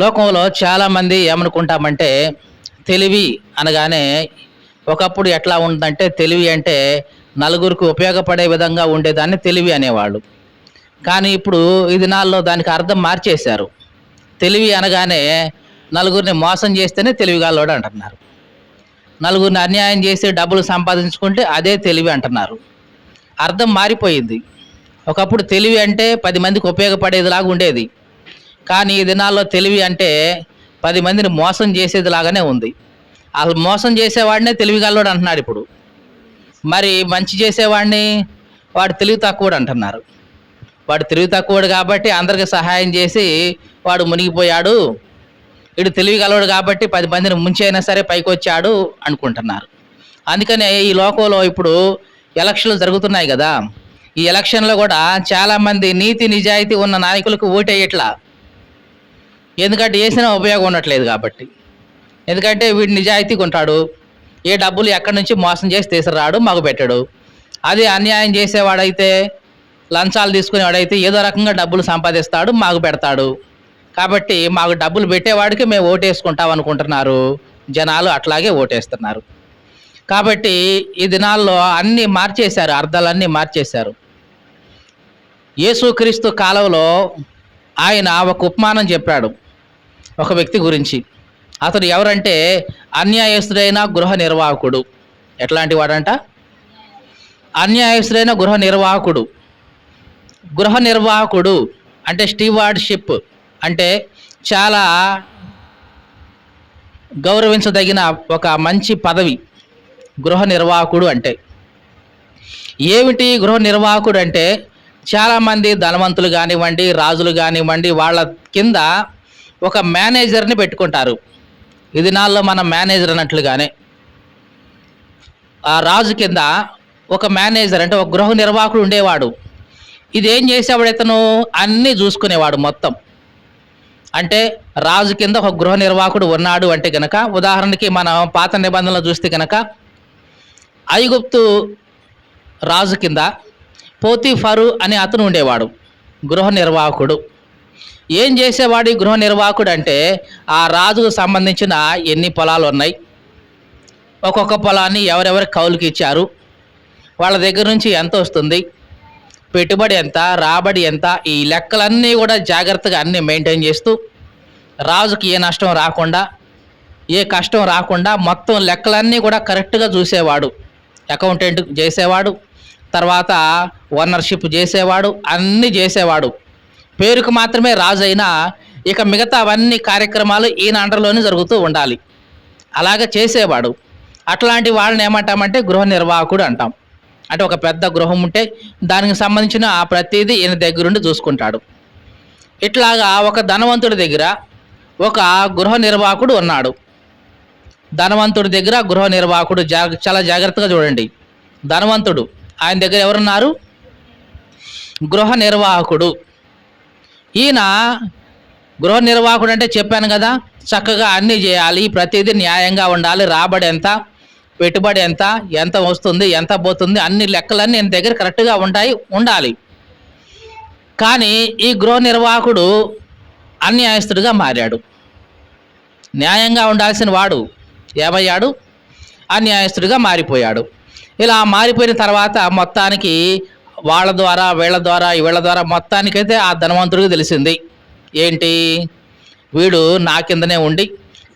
లోకంలో చాలామంది ఏమనుకుంటామంటే తెలివి అనగానే ఒకప్పుడు ఎట్లా ఉందంటే తెలివి అంటే నలుగురికి ఉపయోగపడే విధంగా ఉండేదాన్ని తెలివి అనేవాళ్ళు. కానీ ఇప్పుడు ఈ దినాల్లో దానికి అర్థం మార్చేశారు. తెలివి అనగానే నలుగురిని మోసం చేస్తేనే తెలివిగల్లోడు అంటున్నారు. నలుగురిని అన్యాయం చేసి డబ్బులు సంపాదించుకుంటే అదే తెలివి అంటున్నారు. అర్థం మారిపోయింది. ఒకప్పుడు తెలివి అంటే 10 మందికి ఉపయోగపడేదిలాగా ఉండేది. కానీ ఈ దినాల్లో తెలివి అంటే 10 మందిని మోసం చేసేదిలాగానే ఉంది. అసలు మోసం చేసేవాడినే తెలివిగల్లోడు అంటున్నాడు ఇప్పుడు. మరి మంచి చేసేవాడిని వాడు తెలివి తక్కువడు అంటున్నారు. వాడు తెలివి తక్కువడు కాబట్టి అందరికి సహాయం చేసి వాడు మునిగిపోయాడు. వీడు తెలివిగలవాడు కాబట్టి 10 మందిని ముంచైనా సరే పైకొచ్చాడు అనుకుంటున్నారు. అందుకనే ఈ లోకంలో ఇప్పుడు ఎలక్షన్లు జరుగుతున్నాయి కదా. ఈ ఎలక్షన్లో కూడా చాలామంది నీతి నిజాయితీ ఉన్న నాయకులకు ఓటేయట్లా. ఎందుకంటే వేసినా ఉపయోగం ఉండట్లేదు కాబట్టి. ఎందుకంటే వీడు నిజాయితీగా ఉంటాడు, ఏ డబ్బులు ఎక్కడి నుంచి మోసం చేసి తీసుకురాడు, మాకు పెట్టాడు. అదే అన్యాయం చేసేవాడైతే, లంచాలు తీసుకునేవాడైతే ఏదో రకంగా డబ్బులు సంపాదిస్తాడు, మాకు పెడతాడు. కాబట్టి మాకు డబ్బులు పెట్టేవాడికి మేము ఓటేసుకుంటాం అనుకుంటున్నారు జనాలు. అట్లాగే ఓటేస్తున్నారు. కాబట్టి ఈ దినాల్లో అన్నీ మార్చేశారు, అర్థాలన్నీ మార్చేశారు. యేసుక్రీస్తు కాలంలో ఆయన ఒక ఉపమానం చెప్పాడు ఒక వ్యక్తి గురించి. అతడు ఎవరంటే అన్యాయస్తుడైన గృహ నిర్వాహకుడు. ఎట్లాంటి వాడంట? అన్యాయస్తుడైన గృహ నిర్వాహకుడు. గృహ నిర్వాహకుడు అంటే స్టీవార్డ్షిప్ అంటే చాలా గౌరవించదగిన ఒక మంచి పదవి గృహ నిర్వాహకుడు అంటే. ఏమిటి గృహ నిర్వాహకుడు అంటే? చాలామంది ధనవంతులు కానివ్వండి, రాజులు కానివ్వండి, వాళ్ళ కింద ఒక మేనేజర్ని పెట్టుకుంటారు. ఈ దినాల్లో మన మేనేజర్ అన్నట్లుగానే ఆ రాజు కింద ఒక మేనేజర్ అంటే ఒక గృహ నిర్వాహకుడు ఉండేవాడు. ఇదేం చేసేవాడు? ఇతను అన్నీ చూసుకునేవాడు మొత్తం. అంటే రాజు కింద ఒక గృహ నిర్వాహకుడు ఉన్నాడు అంటే గనక, ఉదాహరణకి మనం పాత నిబంధనలు చూస్తే గనక ఐగుప్తు రాజు కింద పోతీఫరు అనే అతను ఉండేవాడు, గృహ నిర్వాహకుడు. ఏం చేసేవాడు ఈ గృహ నిర్వాహకుడు అంటే, ఆ రాజుకు సంబంధించిన ఎన్ని పొలాలు ఉన్నాయి, ఒక్కొక్క పొలాన్ని ఎవరెవరి కౌలుకి ఇచ్చారు, వాళ్ళ దగ్గర నుంచి ఎంత వస్తుంది, పెట్టుబడి ఎంత, రాబడి ఎంత, ఈ లెక్కలన్నీ కూడా జాగ్రత్తగా అన్నీ మెయింటైన్ చేస్తూ రాజుకి ఏ నష్టం రాకుండా, ఏ కష్టం రాకుండా మొత్తం లెక్కలన్నీ కూడా కరెక్ట్గా చూసేవాడు. అకౌంటెంట్ చేసేవాడు, తర్వాత ఓనర్షిప్ చేసేవాడు, అన్నీ చేసేవాడు. పేరుకు మాత్రమే రాజు అయినా ఇక మిగతా అవన్నీ కార్యక్రమాలు ఈయన అండర్లోనే జరుగుతూ ఉండాలి. అలాగే చేసేవాడు. అట్లాంటి వాళ్ళని ఏమంటామంటే గృహ నిర్వాహకుడు అంటాం. అంటే ఒక పెద్ద గృహం ఉంటే దానికి సంబంధించిన ప్రతిదీ ఈయన దగ్గరుండి చూసుకుంటాడు. ఇట్లాగా ఒక ధనవంతుడి దగ్గర ఒక గృహ నిర్వాహకుడు ఉన్నాడు. ధనవంతుడి దగ్గర గృహ నిర్వాహకుడు చాలా జాగ్రత్తగా చూడండి. ధనవంతుడు, ఆయన దగ్గర ఎవరున్నారు? గృహ నిర్వాహకుడు. ఈయన గృహ నిర్వాహకుడు అంటే చెప్పాను కదా, చక్కగా అన్నీ చేయాలి, ప్రతిదీ న్యాయంగా ఉండాలి, రాబడి ఎంత, పెట్టుబడి ఎంత, ఎంత వస్తుంది, ఎంత పోతుంది, అన్ని లెక్కలన్నీ ఈయన దగ్గర కరెక్ట్గా ఉండాలి. కానీ ఈ గృహ నిర్వాహకుడు అన్యాయస్తుడిగా మారాడు. న్యాయంగా ఉండాల్సిన వాడు ఏమయ్యాడు? అన్యాయస్తుడిగా మారిపోయాడు. ఇలా మారిపోయిన తర్వాత మొత్తానికి వాళ్ళ ద్వారా వీళ్ళ ద్వారా మొత్తానికైతే ఆ ధనవంతుడికి తెలిసింది ఏంటి, వీడు నా కిందనే ఉండి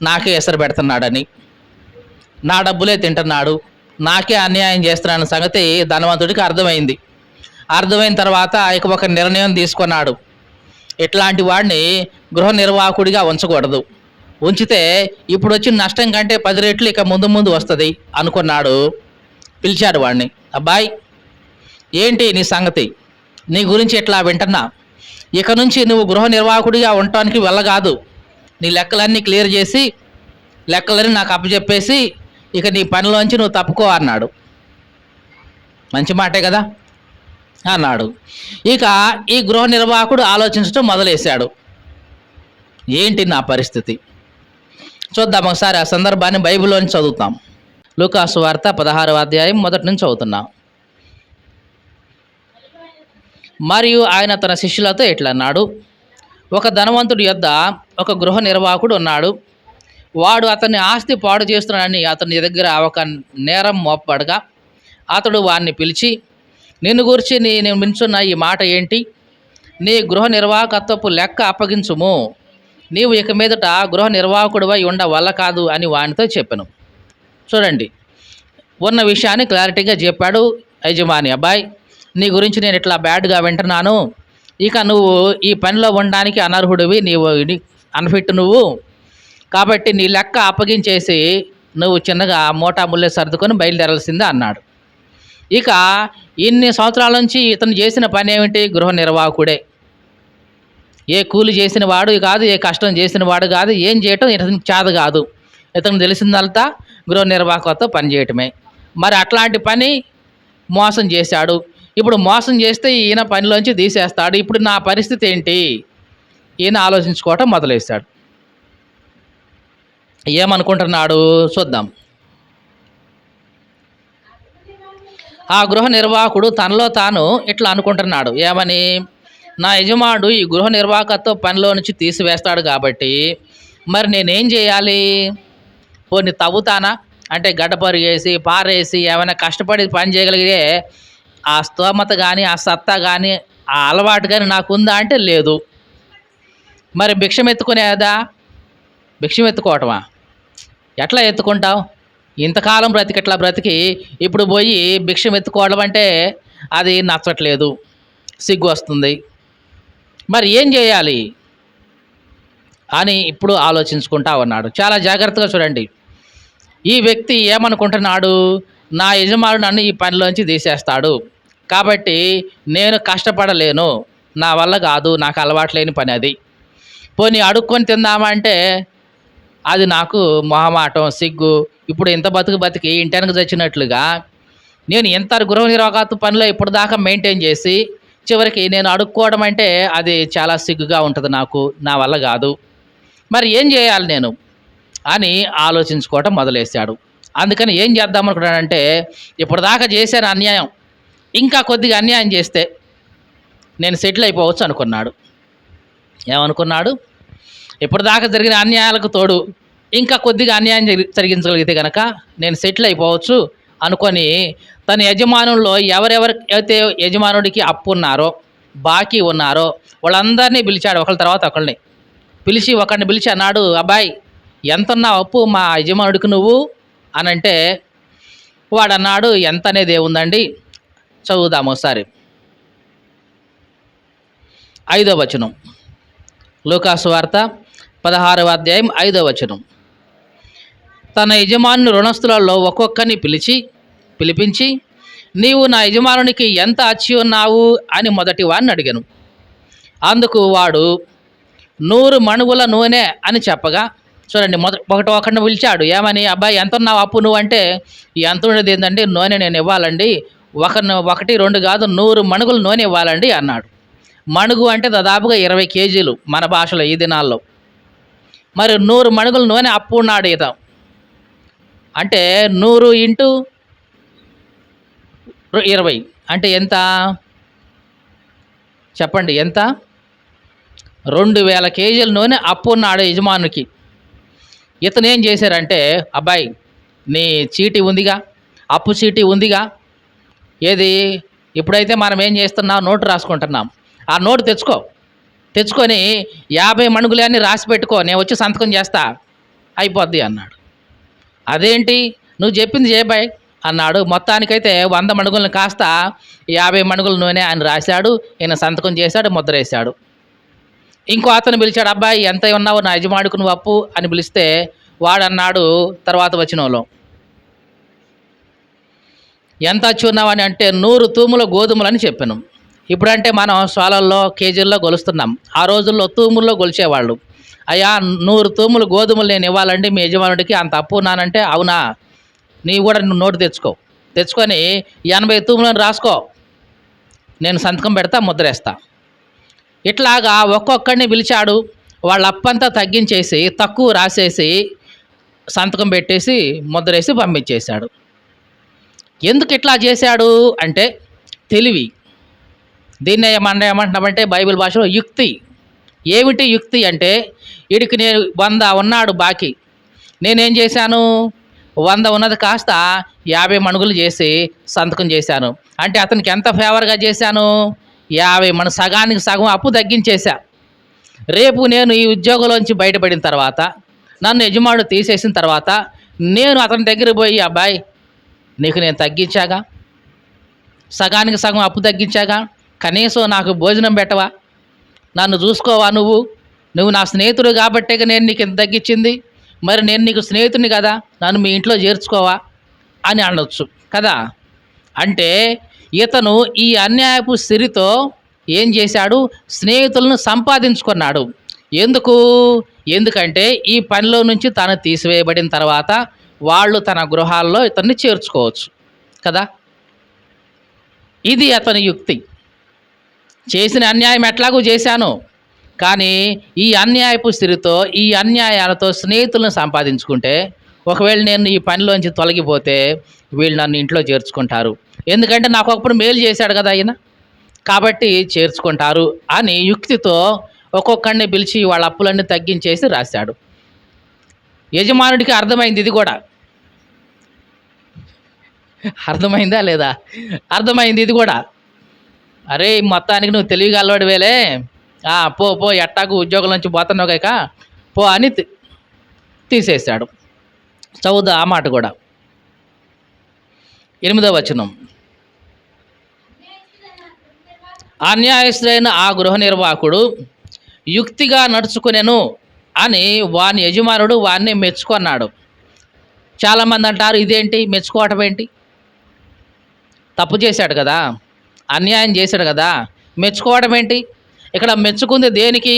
నాకే ఎసరు పెడుతున్నాడని, నా డబ్బులే తింటున్నాడు, నాకే అన్యాయం చేస్తున్నాడన్న సంగతి ధనవంతుడికి అర్థమైంది. అర్థమైన తర్వాత ఇక ఒక నిర్ణయం తీసుకున్నాడు. ఇట్లాంటి వాడిని గృహ నిర్వాహకుడిగా ఉంచకూడదు, ఉంచితే ఇప్పుడు వచ్చిన నష్టం కంటే 10 రెట్లు ఇక ముందు వస్తుంది అనుకున్నాడు. పిలిచాడు వాడిని. అబ్బాయి, ఏంటి నీ సంగతి? నీ గురించి ఇట్లా వింటున్నా. ఇక నుంచి నువ్వు గృహ నిర్వాహకుడిగా ఉండటానికి వెళ్ళగాదు. నీ లెక్కలన్నీ క్లియర్ చేసి లెక్కలన్నీ నాకు అప్పచెప్పేసి ఇక నీ పనిలోంచి నువ్వు తప్పుకో అన్నాడు. మంచి మాటే కదా అన్నాడు. ఇక ఈ గృహ నిర్వాహకుడు ఆలోచించడం మొదలేశాడు. ఏంటి నా పరిస్థితి? చూద్దాం ఒకసారి ఆ సందర్భాన్ని బైబిల్లోని చదువుతాం. లూకాసు వార్త 16వ అధ్యాయం మొదటి నుంచి చదువుతున్నాం. మరియు ఆయన తన శిష్యులతో ఇట్లా అన్నాడు, ఒక ధనవంతుడి యొద్ద ఒక గృహ నిర్వాహకుడు ఉన్నాడు. వాడు అతని ఆస్తి పాడు చేస్తున్నాడని అతని దగ్గర ఒక నేరం మోపబడగా అతడు వారిని పిలిచి, నిన్ను గురించి నేను వింటున్న ఈ మాట ఏంటి? నీ గృహ నిర్వాహకత్వపు లెక్క అప్పగించుము. నీవు ఇక మీదట గృహ నిర్వాహకుడివై వల్ల కాదు అని వానితో చెప్పాను. చూడండి, ఉన్న విషయాన్ని క్లారిటీగా చెప్పాడు యజమాని. అబ్బాయి, నీ గురించి నేను ఇట్లా బ్యాడ్గా వింటున్నాను. ఇక నువ్వు ఈ పనిలో ఉండడానికి అనర్హుడివి, నీవు అన్ఫిట్ నువ్వు. కాబట్టి నీ లెక్క అప్పగించేసి నువ్వు చిన్నగా మోటా ముల్లె సర్దుకొని బయలుదేరాల్సిందే అన్నాడు. ఇక ఇన్ని సంవత్సరాల నుంచి ఇతను చేసిన పని ఏమిటి? గృహ నిర్వాహకుడే. ఏ కూలి చేసిన వాడు కాదు, ఏ కష్టం చేసిన వాడు కాదు, ఏం చేయటం ఇతనికి చేత కాదు. ఇతను తెలిసిందంతా గృహ నిర్వాహకతో పని చేయటమే. మరి అట్లాంటి పని మోసం చేశాడు. ఇప్పుడు మోసం చేస్తే ఈయన పనిలోంచి తీసేస్తాడు. ఇప్పుడు నా పరిస్థితి ఏంటి? ఈయన ఆలోచించుకోవటం మొదలేశాడు. ఏమనుకుంటున్నాడు చూద్దాం. ఆ గృహ నిర్వాహకుడు తనలో తాను ఇట్లా అనుకుంటున్నాడు. ఏమని? నా యజమానుడు ఈ గృహ నిర్వాహకత్వ పనిలో నుంచి తీసివేస్తాడు కాబట్టి మరి నేనేం చేయాలి? పోనీ తవ్వుతానా? అంటే గడ్డపరు వేసి పారేసి ఏమైనా కష్టపడి పని చేయగలిగే ఆ స్తోమత కానీ, ఆ సత్తా కానీ, ఆ అలవాటు కానీ నాకుందా అంటే లేదు. మరి భిక్షం ఎత్తుకునేదా? భిక్షం ఎత్తుకోవటమా? ఎట్లా ఎత్తుకుంటావు? ఇంతకాలం బ్రతికి బ్రతికి ఇప్పుడు పోయి భిక్షం ఎత్తుకోవడం అంటే అది నచ్చట్లేదు, సిగ్గు వస్తుంది. మరి ఏం చేయాలి అని ఇప్పుడు ఆలోచించుకుంటా ఉన్నాడు. చాలా జాగ్రత్తగా చూడండి. ఈ వ్యక్తి ఏమనుకుంటున్నాడు? నా యజమానుడు నన్ను ఈ పనిలోంచి తీసేస్తాడు కాబట్టి నేను కష్టపడలేను, నా వల్ల కాదు, నాకు అలవాటు లేని పని అది. పోనీ అడుక్కొని తిందామంటే అది నాకు మొహమాటం, సిగ్గు. ఇప్పుడు ఇంత బతికి ఇంటానికి చచ్చినట్లుగా నేను ఎంత గృహ నిర్వాహకత్వ పనిలో ఇప్పుడు దాకా మెయింటైన్ చేసి చివరికి నేను అడుక్కోవడం అంటే అది చాలా సిగ్గుగా ఉంటుంది నాకు, నా వల్ల కాదు. మరి ఏం చేయాలి నేను అని ఆలోచించుకోవటం మొదలేశాడు. అందుకని ఏం చేద్దాం అనుకున్నాడంటే, ఇప్పుడు దాకా చేశాను అన్యాయం, ఇంకా కొద్దిగా అన్యాయం చేస్తే నేను సెటిల్ అయిపోవచ్చు అనుకున్నాడు. ఏమనుకున్నాడు? ఇప్పుడు దాకా జరిగిన అన్యాయాలకు తోడు ఇంకా కొద్దిగా అన్యాయం జరిగించగలిగితే కనుక నేను సెటిల్ అయిపోవచ్చు అనుకొని తన యజమానుల్లో ఎవరెవరైతే యజమానుడికి అప్పు ఉన్నారో, బాకీ ఉన్నారో వాళ్ళందరినీ పిలిచాడు. ఒకళ్ళ తర్వాత ఒకళ్ళని పిలిచి అన్నాడు, అబ్బాయి ఎంత ఉన్నావు అప్పు మా యజమానుడికి నువ్వు అని అంటే వాడు అన్నాడు, ఎంత అనేది ఏముందండి, చదువుదాము ఒకసారి. 5వ వచనం, లూకాసు వార్త 16వ అధ్యాయం 5వ వచనం. తన యజమానుని రుణస్థులలో ఒక్కొక్కరిని పిలిపించి నీవు నా యజమానునికి ఎంత అచ్చి ఉన్నావు అని మొదటి వాడిని అడిగాను. అందుకు వాడు 100 మణుగుల నూనె అని చెప్పగా, చూడండి, ఒకరిని పిలిచాడు. ఏమని? అబ్బాయి ఎంత ఉన్నావు అప్పు నువ్వు అంటే, ఎంత ఉండేది ఏంటంటే నూనె నేను ఇవ్వాలండి, 1 2 కాదు 100 మణుగులు నూనె ఇవ్వాలండి అన్నాడు. మణుగు అంటే దాదాపుగా 20 కేజీలు మన భాషలో ఈ దినాల్లో. మరి 100 మణుగుల నూనె అప్పు ఉన్నాడు ఈత. అంటే 100 ఇంటూ 20 అంటే ఎంత చెప్పండి? ఎంత? 2000 కేజీల నూనె అప్పు ఉన్నాడు యజమానునికి. ఇతను ఏం చేశారంటే, అబ్బాయి నీ చీటీ ఉందిగా, అప్పు చీటీ ఉందిగా, ఏది ఇప్పుడైతే మనం ఏం చేస్తున్నాం, నోటు రాసుకుంటున్నాం. ఆ నోటు తెచ్చుకొని 50 మణుగులన్నీ రాసి పెట్టుకో, నేను వచ్చి సంతకం చేస్తా, అయిపోద్ది అన్నాడు. అదేంటి నువ్వు చెప్పింది చేయబాయ్ అన్నాడు. మొత్తానికైతే 100 మణుగులను కాస్త 50 మణుగుల నూనె అని రాశాడు. ఈయన సంతకం చేశాడు, ముద్ర వేశాడు. ఇంకో అతను పిలిచాడు, అబ్బాయి ఎంత ఉన్నావు నా యజమానుడికి నువ్వు అప్పు అని పిలిస్తే వాడు అన్నాడు తర్వాత వచనంలో, ఎంత వచ్చి ఉన్నావు అని అంటే 100 తూముల గోధుమలు అని చెప్పాను. ఇప్పుడంటే మనం సోలల్లో కేజీల్లో కొలుస్తున్నాం, ఆ రోజుల్లో తూముల్లో కొలిచేవాళ్ళు. అయ్యా 100 తూములు గోధుమలు నేను ఇవ్వాలండి మీ యజమానుడికి, అంత అప్పు ఉన్నానంటే, అవునా, నీవు కూడా నోటు తెచ్చుకొని 80 తూములను రాసుకో, నేను సంతకం పెడతా, ముద్రేస్తా. ఇట్లాగా ఒక్కొక్కడిని పిలిచాడు. వాళ్ళ అప్పంతా తగ్గించేసి తక్కువ రాసేసి సంతకం పెట్టేసి ముద్రేసి పంపించేశాడు. ఎందుకు ఇట్లా చేశాడు అంటే తెలివి. దీన్నే ఏమంటున్నామంటే బైబిల్ భాషలో యుక్తి. ఏమిటి యుక్తి అంటే, వీడికి నేను 100 ఉన్నాడు బాకీ, నేనేం చేశాను, 100 ఉన్నది కాస్త 50 మణుగులు చేసి సంతకం చేశాను. అంటే అతనికి ఎంత ఫేవర్గా చేశాను, 50 మన సగానికి సగం అప్పు తగ్గించేశా. రేపు నేను ఈ ఉద్యోగంలోంచి బయటపడిన తర్వాత, నన్ను యజమానుడు తీసేసిన తర్వాత, నేను అతని దగ్గర పోయి, అబ్బాయి నీకు నేను తగ్గించాగా, సగానికి సగం అప్పు తగ్గించాగా, కనీసం నాకు భోజనం పెట్టవా, నన్ను చూసుకోవా, నువ్వు నా స్నేహితుడు కాబట్టే నేను నీకు ఇంత తగ్గించింది, మరి నేను నీకు స్నేహితుడిని కదా, నన్ను మీ ఇంట్లో చేర్చుకోవా అని అనొచ్చు కదా. అంటే ఇతను ఈ అన్యాయపు సిరితో ఏం చేశాడు, స్నేహితులను సంపాదించుకున్నాడు. ఎందుకంటే ఈ పనిలో నుంచి తను తీసివేయబడిన తర్వాత వాళ్ళు తన గృహాల్లో ఇతన్ని చేర్చుకోవచ్చు కదా. ఇది అతని యుక్తి. చేసిన అన్యాయం ఎట్లాగూ చేశాను, కానీ ఈ అన్యాయపు స్థితితో, ఈ అన్యాయాలతో స్నేహితులను సంపాదించుకుంటే, ఒకవేళ నేను ఈ పనిలోంచి తొలగిపోతే వీళ్ళు నన్ను ఇంట్లో చేర్చుకుంటారు, ఎందుకంటే నాకు ఒకప్పుడు మేలు చేశాడు కదా ఆయన, కాబట్టి చేర్చుకుంటారు అని యుక్తితో ఒక్కొక్కడిని పిలిచి వాళ్ళ అప్పులన్నీ తగ్గించేసి రాశాడు. యజమానుడికి అర్థమైంది ఇది కూడా. అర్థమైందా లేదా? అర్థమైంది ఇది కూడా. అరే మొత్తానికి నువ్వు తెలివిగలవాడివేలే, పో ఎట్టాకు ఉద్యోగం నుంచి పోతున్నావు కాక పో అని తీసేశాడు. చదువుదా ఆ మాట కూడా. 8వ వచనం, అన్యాయస్తుడైన ఆ గృహ నిర్వాహకుడు యుక్తిగా నడుచుకునేను అని వాని యజమానుడు వాడిని మెచ్చుకున్నాడు. చాలామంది అంటారు, ఇదేంటి మెచ్చుకోవటం ఏంటి, తప్పు చేశాడు కదా, అన్యాయం చేశాడు కదా, మెచ్చుకోవడం ఏంటి. ఇక్కడ మెచ్చుకుంది దేనికి,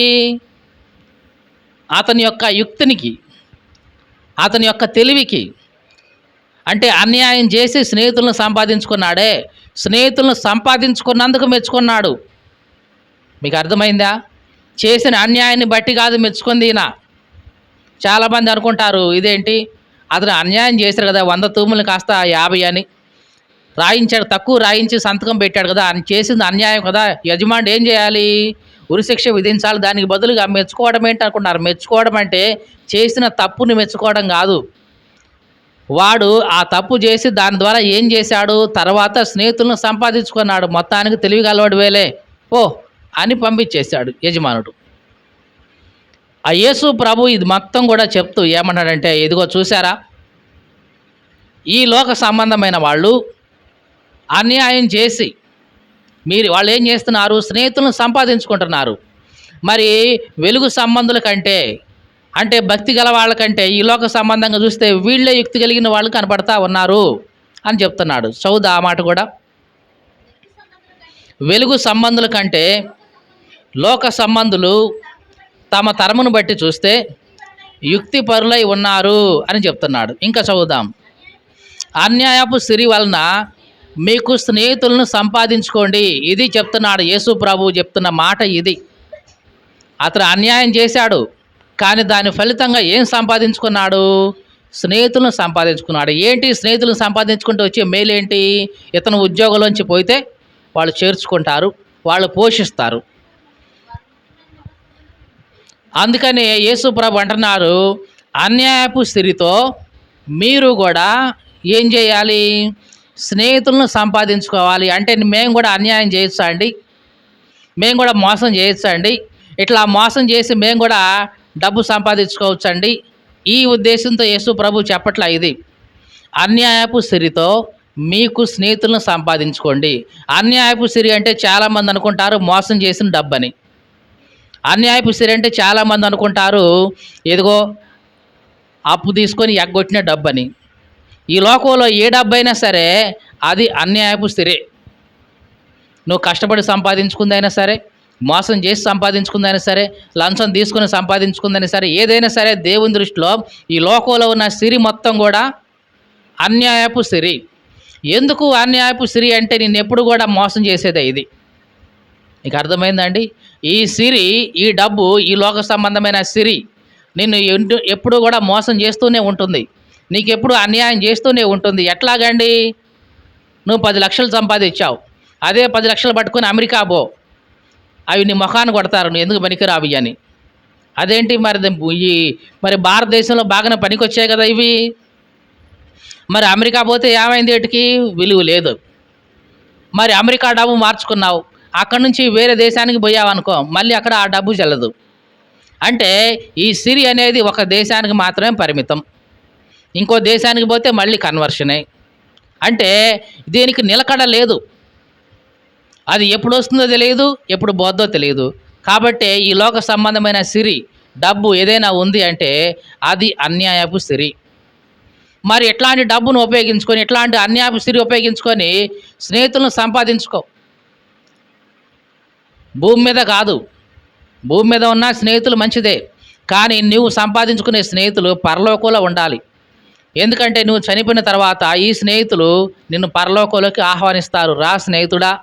అతని యొక్క యుక్తినికి, అతని యొక్క తెలివికి. అంటే అన్యాయం చేసి స్నేహితులను సంపాదించుకున్నాడే, స్నేహితులను సంపాదించుకున్నందుకు మెచ్చుకున్నాడు. మీకు అర్థమైందా? చేసిన అన్యాయాన్ని బట్టి కాదు మెచ్చుకుంది ఈయన. చాలామంది అనుకుంటారు, ఇదేంటి అతను అన్యాయం చేశాడు కదా, 100 తూములు కాస్త 50 అని రాయించాడు, తక్కువ రాయించి సంతకం పెట్టాడు కదా, అని చేసింది అన్యాయం కదా, యజమానుడు ఏం చేయాలి, ఉరిశిక్ష విధించాలి, దానికి బదులుగా మెచ్చుకోవడం ఏంటి అనుకుంటున్నారు. మెచ్చుకోవడం అంటే చేసిన తప్పుని మెచ్చుకోవడం కాదు. వాడు ఆ తప్పు చేసి దాని ద్వారా ఏం చేశాడు, తర్వాత స్నేహితులను సంపాదించుకున్నాడు, మొత్తానికి తెలివిగలవాడు వేలే ఓ అని పంపించేశాడు యజమానుడు. ఆ యేసు ప్రభు ఇది మొత్తం కూడా చెప్తూ ఏమన్నాడంటే, ఇదిగో చూసారా, ఈ లోక సంబంధమైన వాళ్ళు అన్యాయం చేసి వాళ్ళు ఏం చేస్తున్నారు, స్నేహితులను సంపాదించుకుంటున్నారు. మరి వెలుగు సంబంధుల కంటే, అంటే భక్తి గల వాళ్ళకంటే ఈ లోక సంబంధంగా చూస్తే వీళ్ళే యుక్తి కలిగిన వాళ్ళు కనపడతా ఉన్నారు అని చెప్తున్నాడు. చౌదా ఆ మాట కూడా. వెలుగు సంబంధుల కంటే లోక సంబంధులు తమ తరమును బట్టి చూస్తే యుక్తి పరులై ఉన్నారు అని చెప్తున్నాడు. ఇంకా చదువుదాం. అన్యాయపు సిరి వలన మీకు స్నేహితులను సంపాదించుకోండి, ఇది చెప్తున్నాడు యేసు ప్రభు చెప్తున్న మాట ఇది. అతను అన్యాయం చేశాడు, కానీ దాని ఫలితంగా ఏం సంపాదించుకున్నాడు, స్నేహితులను సంపాదించుకున్నాడు. ఏంటి స్నేహితులను సంపాదించుకుంటూ వచ్చే మేలేంటి, ఇతను ఉద్యోగంలోంచి పోతే వాళ్ళు చేర్చుకుంటారు, వాళ్ళు పోషిస్తారు. అందుకని యేసు ప్రభు అంటున్నారు, అన్యాయపు స్థితితో మీరు కూడా ఏం చేయాలి, స్నేహితులను సంపాదించుకోవాలి. అంటే మేము కూడా అన్యాయం చేయొచ్చా అండి, మేము కూడా మోసం చేయొచ్చా అండి, ఇట్లా మోసం చేసి మేము కూడా డబ్బు సంపాదించుకోవచ్చండి, ఈ ఉద్దేశంతో యేసు ప్రభు చెప్పట్లా. ఇది అన్యాయపు సిరితో మీకు స్నేహితులను సంపాదించుకోండి. అన్యాయపు సిరి అంటే చాలామంది అనుకుంటారు మోసం చేసిన డబ్బని. అన్యాయపు సిరి అంటే చాలామంది అనుకుంటారు ఏదిగో అప్పు తీసుకొని ఎగ్గొట్టిన డబ్బని. ఈ లోకంలో ఏ డబ్బైనా సరే అది అన్యాయపు సిరే. నువ్వు కష్టపడి సంపాదించుకుందైనా సరే, మోసం చేసి సంపాదించుకుందైనా సరే, లంచం తీసుకుని సంపాదించుకుందైనా సరే, ఏదైనా సరే దేవుని దృష్టిలో ఈ లోకంలో ఉన్న సిరి మొత్తం కూడా అన్యాయపు సిరి. ఎందుకు అన్యాయపు సిరి అంటే నిన్ను ఎప్పుడు కూడా మోసం చేసేదే ఇది. నీకు అర్థమైందండి? ఈ సిరి, ఈ డబ్బు, ఈ లోక సంబంధమైన సిరి నిన్ను ఎప్పుడు కూడా మోసం చేస్తూనే ఉంటుంది, నీకెప్పుడు అన్యాయం చేస్తూనే ఉంటుంది. ఎట్లాగండి, నువ్వు 10 లక్షలు సంపాదించావు, అదే 10 లక్షలు పట్టుకొని అమెరికా పో, అవి నీ ముఖాన్ని కొడతారు, నువ్వు ఎందుకు పనికిరావి అని. అదేంటి మరి ఈ మరి భారతదేశంలో బాగానే పనికొచ్చాయి కదా ఇవి. మరి అమెరికా పోతే ఏమైంది? వీటికి విలువ లేదు. మరి అమెరికా డబ్బు మార్చుకున్నావు, అక్కడ నుంచి వేరే దేశానికి పోయావు అనుకో, మళ్ళీ అక్కడ ఆ డబ్బు చెల్లదు. అంటే ఈ సిరి అనేది ఒక దేశానికి మాత్రమే పరిమితం, ఇంకో దేశానికి పోతే మళ్ళీ కన్వర్షనే. అంటే దీనికి నిలకడ లేదు, అది ఎప్పుడు వస్తుందో తెలియదు, ఎప్పుడు పోద్దో తెలియదు. కాబట్టి ఈ లోక సంబంధమైన సిరి డబ్బు ఏదైనా ఉంది అంటే అది అన్యాయపు సిరి. మరి ఎట్లాంటి డబ్బును ఉపయోగించుకొని, ఎట్లాంటి అన్యాయపు సిరి ఉపయోగించుకొని స్నేహితులను సంపాదించుకో. భూమి మీద కాదు, భూమి మీద ఉన్న స్నేహితులు మంచిదే, కానీ నువ్వు సంపాదించుకునే స్నేహితులు పరలోకంలో ఉండాలి. ఎందుకంటే నువ్వు చనిపోయిన తర్వాత ఈ స్నేహితులు నిన్ను పరలోకంలోకి ఆహ్వానిస్తారు. రా స్నేహితుడా,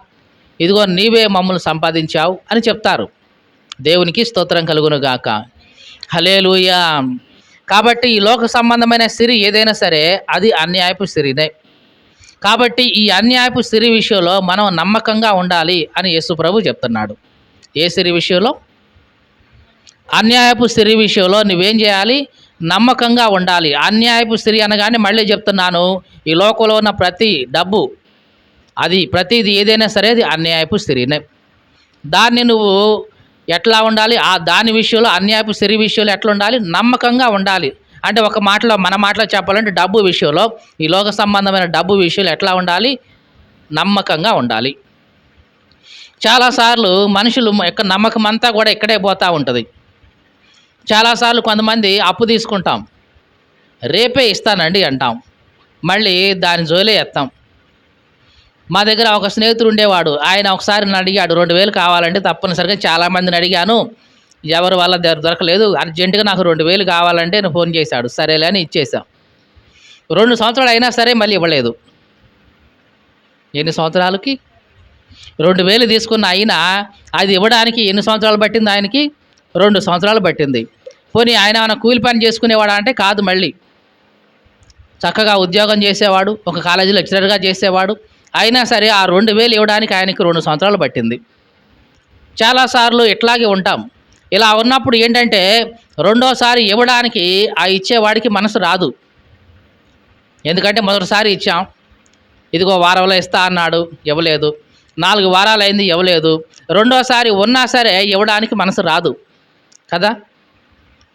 ఇదిగో నీవే మమ్మల్ని సంపాదించావు అని చెప్తారు. దేవునికి స్తోత్రం కలుగునుగాక. హల్లెలూయా. కాబట్టి ఈ లోక సంబంధమైన సిరి ఏదైనా సరే అది అన్యాయపు సిరినే. కాబట్టి ఈ అన్యాయపు సిరి విషయంలో మనం నమ్మకంగా ఉండాలి అని యేసు ప్రభు చెప్తున్నాడు. ఏ సిరి విషయంలో? అన్యాయపు సిరి విషయంలో నువ్వేం చేయాలి? నమ్మకంగా ఉండాలి. అన్యాయపు సిరి అనగానే మళ్ళీ చెప్తున్నాను, ఈ లోకంలో ఉన్న ప్రతి డబ్బు, అది ప్రతిది ఏదైనా సరే అది అన్యాయపు సిరినే. దాన్ని నువ్వు ఎట్లా ఉండాలి? దాని విషయంలో, అన్యాయపు సిరి విషయంలో ఎట్లా ఉండాలి? నమ్మకంగా ఉండాలి. అంటే ఒక మాటలో, మన మాటలో చెప్పాలంటే డబ్బు విషయంలో, ఈ లోక సంబంధమైన డబ్బు విషయంలో ఎట్లా ఉండాలి? నమ్మకంగా ఉండాలి. చాలాసార్లు మనుషులు యొక్క నమ్మకం అంతా కూడా ఇక్కడే పోతూ ఉంటుంది. చాలాసార్లు కొంతమంది అప్పు తీసుకుంటాం, రేపే ఇస్తానండి అంటాం, మళ్ళీ దాని జోలే ఎత్తాం. మా దగ్గర ఒక స్నేహితుడు ఉండేవాడు, ఆయన ఒకసారి నన్ను అడిగాడు, 2000 కావాలంటే తప్పనిసరిగా చాలామందిని అడిగాను, ఎవరి వల్ల దొరకలేదు, అర్జెంటుగా నాకు 2000 కావాలంటే నేను ఫోన్ చేశాడు, సరేలే అని ఇచ్చేసాం. 2 సంవత్సరాలు అయినా సరే మళ్ళీ ఇవ్వలేదు. ఎన్ని సంవత్సరాలకి? 2000 తీసుకున్న అయినా అది ఇవ్వడానికి ఎన్ని సంవత్సరాలు పట్టింది? ఆయనకి 2 సంవత్సరాలు పట్టింది. పోనీ ఆయన ఏమైనా కూలి పని చేసుకునేవాడా అంటే కాదు, మళ్ళీ చక్కగా ఉద్యోగం చేసేవాడు, ఒక కాలేజీలో లెక్చరర్గా చేసేవాడు. అయినా సరే ఆ 2000 ఇవ్వడానికి ఆయనకి 2 సంవత్సరాలు పట్టింది. చాలాసార్లు ఇట్లాగే ఉంటాం. ఇలా ఉన్నప్పుడు ఏంటంటే రెండోసారి ఇవ్వడానికి ఆ ఇచ్చేవాడికి మనసు రాదు. ఎందుకంటే మొదటిసారి ఇచ్చాం, ఇదిగో వారంలో ఇస్తా అన్నాడు, ఇవ్వలేదు. 4 వారాలు అయింది, ఇవ్వలేదు. రెండోసారి ఉన్నా సరే ఇవ్వడానికి మనసు రాదు కదా.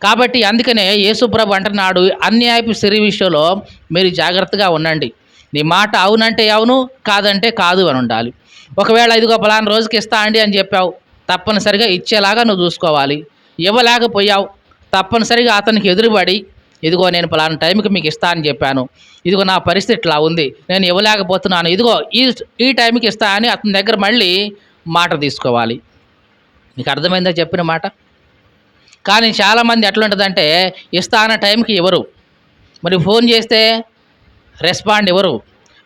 కాబట్టి అందుకనే యేసుప్రభు అంటున్నాడు, అన్యాయపు సిరి విషయంలో మీరు జాగ్రత్తగా ఉండండి. నీ మాట అవునంటే అవును, కాదంటే కాదు అని ఉండాలి. ఒకవేళ ఇదిగో పలానా రోజుకి ఇస్తా అండి అని చెప్పావు, తప్పనిసరిగా ఇచ్చేలాగా నువ్వు చూసుకోవాలి. ఇవ్వలేకపోయావు, తప్పనిసరిగా అతనికి ఎదురుపడి, ఇదిగో నేను పలానా టైంకి మీకు ఇస్తా అని చెప్పాను, ఇదిగో నా పరిస్థితి ఇట్లా ఉంది, నేను ఇవ్వలేకపోతున్నాను, ఇదిగో ఈ టైంకి ఇస్తా అని అతని దగ్గర మళ్ళీ మాట తీసుకోవాలి. నీకు అర్థమైందా చెప్పిన మాట? కానీ చాలామంది ఎట్లుంటుందంటే ఇస్తా అన్న టైంకి ఇవ్వరు, మరి ఫోన్ చేస్తే రెస్పాండ్ ఇవ్వరు,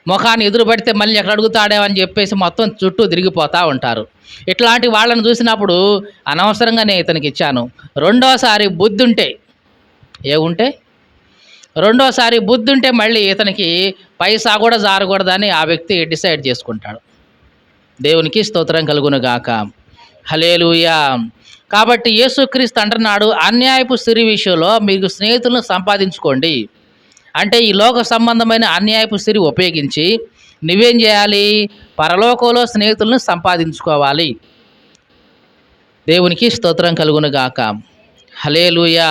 ముఖాన్ని ఎదురు పడితే మళ్ళీ ఎక్కడ అడుగుతాడేమో అని చెప్పేసి మొత్తం చుట్టూ తిరిగిపోతూ ఉంటారు. ఇట్లాంటి వాళ్ళని చూసినప్పుడు అనవసరంగా నేను ఇతనికి ఇచ్చాను, రెండోసారి బుద్ధి ఉంటే, ఏముంటే రెండోసారి బుద్ధి ఉంటే మళ్ళీ ఇతనికి పైసా కూడా జారకూడదని ఆ వ్యక్తి డిసైడ్ చేసుకుంటాడు. దేవునికి స్తోత్రం కలుగునుగాక. హల్లెలూయా. కాబట్టి యేసుక్రీస్తు అంటున్నాడు, అన్యాయపు సిరి విషయంలో మీకు స్నేహితులను సంపాదించుకోండి. అంటే ఈ లోక సంబంధమైన అన్యాయపు సిరి ఉపయోగించి నువ్వేం చేయాలి? పరలోకంలో స్నేహితులను సంపాదించుకోవాలి. దేవునికి స్తోత్రం కలుగునుగాక. హల్లెలూయా.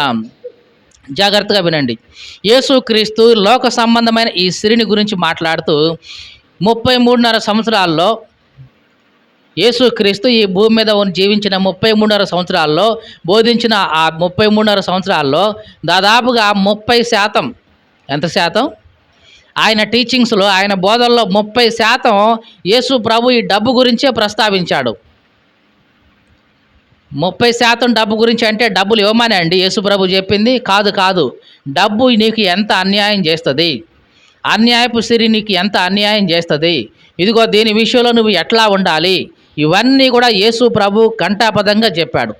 జాగ్రత్తగా వినండి. యేసుక్రీస్తు లోక సంబంధమైన ఈ సిరిని గురించి మాట్లాడుతూ 33.5 సంవత్సరాల్లో, యేసుక్రీస్తు ఈ భూమి మీద జీవించిన 33.5 సంవత్సరాల్లో, బోధించిన ఆ 33.5 సంవత్సరాల్లో దాదాపుగా 30%, ఎంత శాతం? ఆయన టీచింగ్స్లో, ఆయన బోధనలో 30% యేసు ప్రభు ఈ డబ్బు గురించే ప్రస్తావించాడు. 30% డబ్బు గురించి అంటే డబ్బులు ఇవ్వమని అండి యేసు ప్రభు చెప్పింది? కాదు. డబ్బు నీకు ఎంత అన్యాయం చేస్తుంది, అన్యాయపు సిరి నీకు ఎంత అన్యాయం చేస్తుంది, ఇదిగో దీని విషయంలో నువ్వు ఎట్లా ఉండాలి, ఇవన్నీ కూడా యేసు ప్రభు ఘంటాపదంగా చెప్పాడు.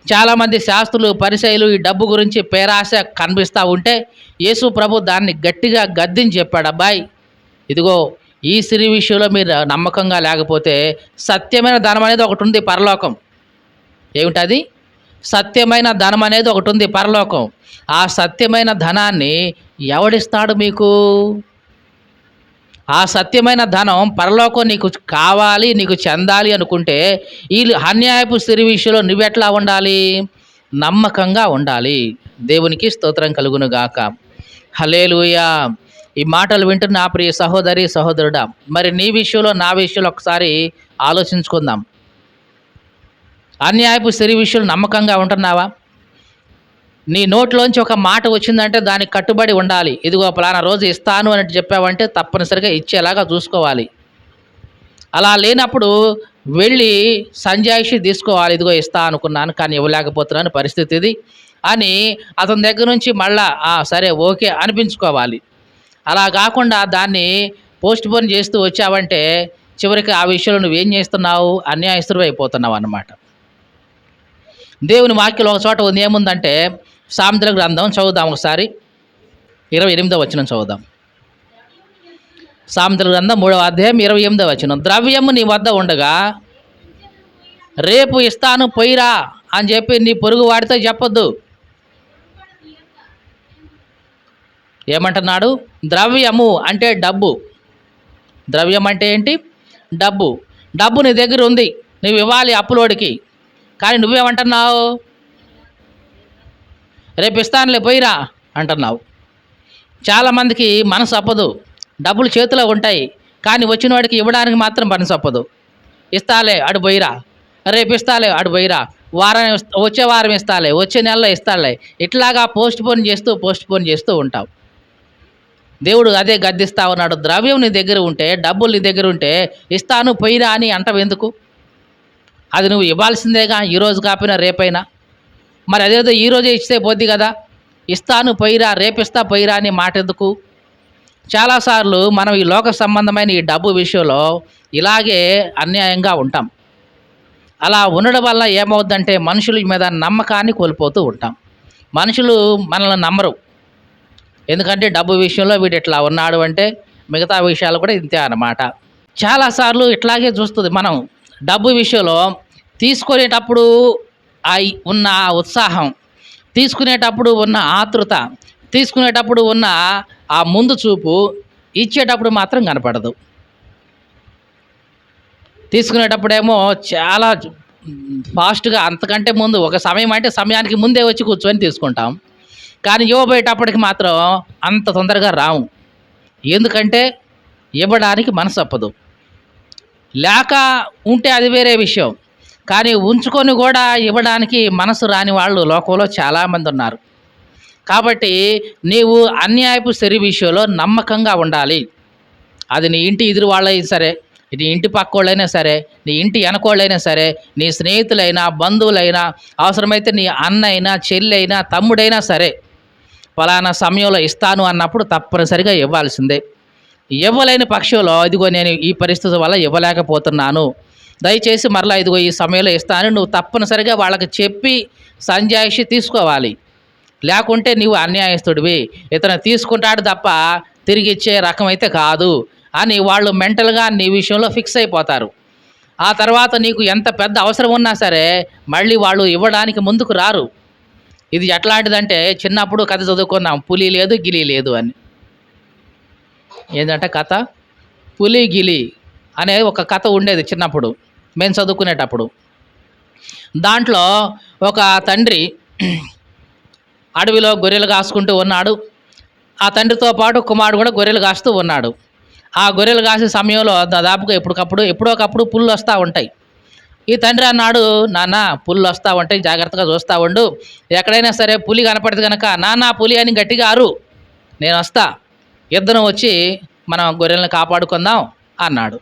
చాలామంది శాస్త్రులు, పరిసయ్యులు ఈ డబ్బు గురించి పేరాశ కనిపిస్తూ ఉంటే యేసు ప్రభు దాన్ని గట్టిగా గద్దించి చెప్పాడు, అబ్బాయి ఇదిగో ఈ సిరి విషయంలో మీరు నమ్మకంగా లేకపోతే సత్యమైన ధనం అనేది ఒకటి ఉంది పరలోకం. ఏమిటది? సత్యమైన ధనం అనేది ఒకటి ఉంది పరలోకం. ఆ సత్యమైన ధనాన్ని ఎవడిస్తాడు మీకు? ఆ సత్యమైన ధనం పరలోకం నీకు కావాలి, నీకు చెందాలి అనుకుంటే ఈ అన్యాయపు సిరి విషయంలో నువ్వెట్లా ఉండాలి? నమ్మకంగా ఉండాలి. దేవునికి స్తోత్రం కలుగును గాక. హల్లెలూయా. ఈ మాటలు వింటున్న నా ప్రియ సహోదరి సహోదరుడా, మరి నీ విషయంలో నా విషయంలో ఒకసారి ఆలోచించుకుందాం. అన్యాయపు సిరి విషయంలో నమ్మకంగా ఉంటున్నావా? నీ నోట్లోంచి ఒక మాట వచ్చిందంటే దానికి కట్టుబడి ఉండాలి. ఇదిగో పలానా రోజు ఇస్తాను అని చెప్పావంటే తప్పనిసరిగా ఇచ్చేలాగా చూసుకోవాలి. అలా లేనప్పుడు వెళ్ళి సంజాయిషి తీసుకోవాలి. ఇదిగో ఇస్తా అనుకున్నాను కానీ ఇవ్వలేకపోతున్నాను, పరిస్థితి ఇది అని అతని దగ్గర నుంచి మళ్ళా సరే ఓకే అనిపించుకోవాలి. అలా కాకుండా దాన్ని పోస్ట్‌పోన్ చేస్తూ వచ్చావంటే చివరికి ఆ విషయంలో నువ్వేం చేస్తున్నావు? అన్యాయస్తుడివి అయిపోతున్నావు అన్నమాట. దేవుని వాక్యంలో ఒక చోట ఏముందంటే సామెతల గ్రంథం చదువుదాం ఒకసారి. 28వ వచనం చదువుదాం. సామెతల గ్రంథం 3వ అధ్యాయం 28వ వచనం. ద్రవ్యము నీ వద్ద ఉండగా రేపు ఇస్తాను పొయ్యిరా అని చెప్పి నీ పొరుగు వాడితో చెప్పొద్దు. ఏమంటున్నాడు? ద్రవ్యము అంటే డబ్బు. ద్రవ్యం అంటే ఏంటి? డబ్బు. డబ్బు నీ దగ్గర ఉంది, నువ్వు ఇవ్వాలి అప్పులోడికి. కానీ నువ్వేమంటున్నావు? రేపు ఇస్తానులే పోయిరా అంటున్నావు. చాలామందికి మనసు అప్పదు. డబ్బులు చేతిలో ఉంటాయి కానీ వచ్చిన వాడికి ఇవ్వడానికి మాత్రం మనసు అప్పదు. ఇస్తాలే అడు పోయిరా, రేపు ఇస్తాలే అడు పోయిరా, వచ్చే వారం ఇస్తాలే, వచ్చే నెలలో ఇస్తాలే, ఇట్లాగా పోస్ట్‌పోన్ చేస్తూ ఉంటావు. దేవుడు అదే గద్దిస్తా ఉన్నాడు. ద్రవ్యం నీ దగ్గర ఉంటే, డబ్బులు నీ దగ్గర ఉంటే ఇస్తాను పోయిరా అని అంటావు ఎందుకు? అది నువ్వు ఇవ్వాల్సిందేగా, ఈరోజు కాకపోయినా రేపైనా. మరి అదేదో ఈరోజే ఇస్తే పోద్ది కదా. ఇస్తాను పోయిరా, రేపిస్తా పోయిరా అని మాట ఎందుకు? చాలాసార్లు మనం ఈ లోక సంబంధమైన ఈ డబ్బు విషయంలో ఇలాగే అన్యాయంగా ఉంటాం. అలా ఉండడం వల్ల ఏమవుద్దంటే మనుషుల మీద నమ్మకాన్ని కోల్పోతూ ఉంటాం. మనుషులు మనల్ని నమ్మరు. ఎందుకంటే డబ్బు విషయంలో వీడు ఇట్లా ఉన్నాడు అంటే మిగతా విషయాలు కూడా ఇంతే అన్నమాట. చాలాసార్లు ఇట్లాగే చూస్తుంది మనం. డబ్బు విషయంలో తీసుకునేటప్పుడు ఉన్న ఉత్సాహం, తీసుకునేటప్పుడు ఉన్న ఆతృత, తీసుకునేటప్పుడు ఉన్న ఆ ముందు చూపు ఇచ్చేటప్పుడు మాత్రం కనపడదు. తీసుకునేటప్పుడేమో చాలా ఫాస్ట్గా, అంతకంటే ముందు ఒక సమయం అంటే సమయానికి ముందే వచ్చి కూర్చొని తీసుకుంటాం. కానీ ఇవ్వబోయేటప్పటికి మాత్రం అంత తొందరగా రాము. ఎందుకంటే ఇవ్వడానికి మనసు అప్పదు. లేక ఉంటే అది వేరే విషయం, కానీ ఉంచుకొని కూడా ఇవ్వడానికి మనసు రాని వాళ్ళు లోకంలో చాలామంది ఉన్నారు. కాబట్టి నీవు అన్యాయపు సిరి విషయంలో నమ్మకంగా ఉండాలి. అది నీ ఇంటి ఎదురు వాళ్ళైనా సరే, నీ ఇంటి పక్కోళ్ళైనా సరే, నీ ఇంటి వెనకోళ్ళైనా సరే, నీ స్నేహితులైనా, బంధువులైనా, అవసరమైతే నీ అన్నైనా, చెల్లైనా, తమ్ముడైనా సరే, ఫలానా సమయంలో ఇస్తాను అన్నప్పుడు తప్పనిసరిగా ఇవ్వాల్సిందే. ఇవ్వలేని పక్షంలో ఇదిగో నేను ఈ పరిస్థితి వల్ల ఇవ్వలేకపోతున్నాను, దయచేసి మరలా ఇదిగో ఈ సమయంలో ఇస్తాను నువ్వు తప్పనిసరిగా వాళ్ళకి చెప్పి సంజాయిషి తీసుకోవాలి. లేకుంటే నీవు అన్యాయస్తుడివి, ఇతను తీసుకుంటాడు తప్ప తిరిగి ఇచ్చే రకం అయితే కాదు అని వాళ్ళు మెంటల్గా నీ విషయంలో ఫిక్స్ అయిపోతారు. ఆ తర్వాత నీకు ఎంత పెద్ద అవసరం ఉన్నా సరే మళ్ళీ వాళ్ళు ఇవ్వడానికి ముందుకు రారు. ఇది ఎట్లాంటిదంటే చిన్నప్పుడు కథ చదువుకున్నాం, పులి లేదు గిలి లేదు అని. ఏంటంటే కథ పులి గిలి అనే ఒక కథ ఉండేది చిన్నప్పుడు మేము చదువుకునేటప్పుడు. దాంట్లో ఒక తండ్రి అడవిలో గొర్రెలు కాసుకుంటూ ఉన్నాడు. ఆ తండ్రితో పాటు కుమారుడు కూడా గొర్రెలు కాస్తూ ఉన్నాడు. ఆ గొర్రెలు కాసే సమయంలో దాదాపుగా ఎప్పుడోకప్పుడు పుళ్ళు వస్తూ ఉంటాయి. ఈ తండ్రి అన్నాడు, నాన్న పుళ్ళు వస్తూ ఉంటాయి, జాగ్రత్తగా చూస్తూ ఉండు, ఎక్కడైనా సరే పులి కనపడితే కనుక నాన్న పులి అని గట్టిగా అరు, నేను వస్తా, ఇద్దరం వచ్చి మనం గొర్రెలను కాపాడుకుందాం అన్నాడు.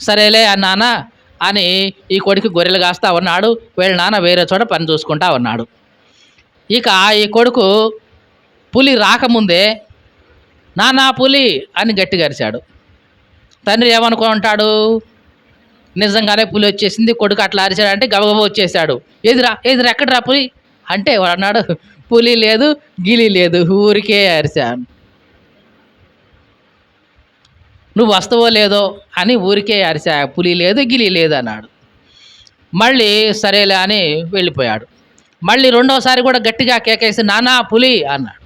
సరేలే నాన్న అని ఈ కొడుకు గొర్రెలు కాస్తూ ఉన్నాడు. వీళ్ళ నాన్న వేరే చోట పని చూసుకుంటా ఉన్నాడు. ఇక ఈ కొడుకు పులి రాకముందే నాన్న పులి అని గట్టిగా అరిచాడు. తండ్రి ఏమనుకుంటాడు, నిజంగానే పులి వచ్చేసింది, కొడుకు అట్లా అరిచాడంటే గబగబా వచ్చేసాడు. ఎదురా ఎక్కడరా పులి అంటే వాడు అన్నాడు, పులి లేదు గిలి లేదు, ఊరికే అరిచాను. నువ్వు వస్తావో లేదో అని ఊరికే అరిసా, పులి లేదు గిలి లేదు అన్నాడు. మళ్ళీ సరేలే అని వెళ్ళిపోయాడు. మళ్ళీ రెండోసారి కూడా గట్టిగా కేకేసి నానా పులి అన్నాడు.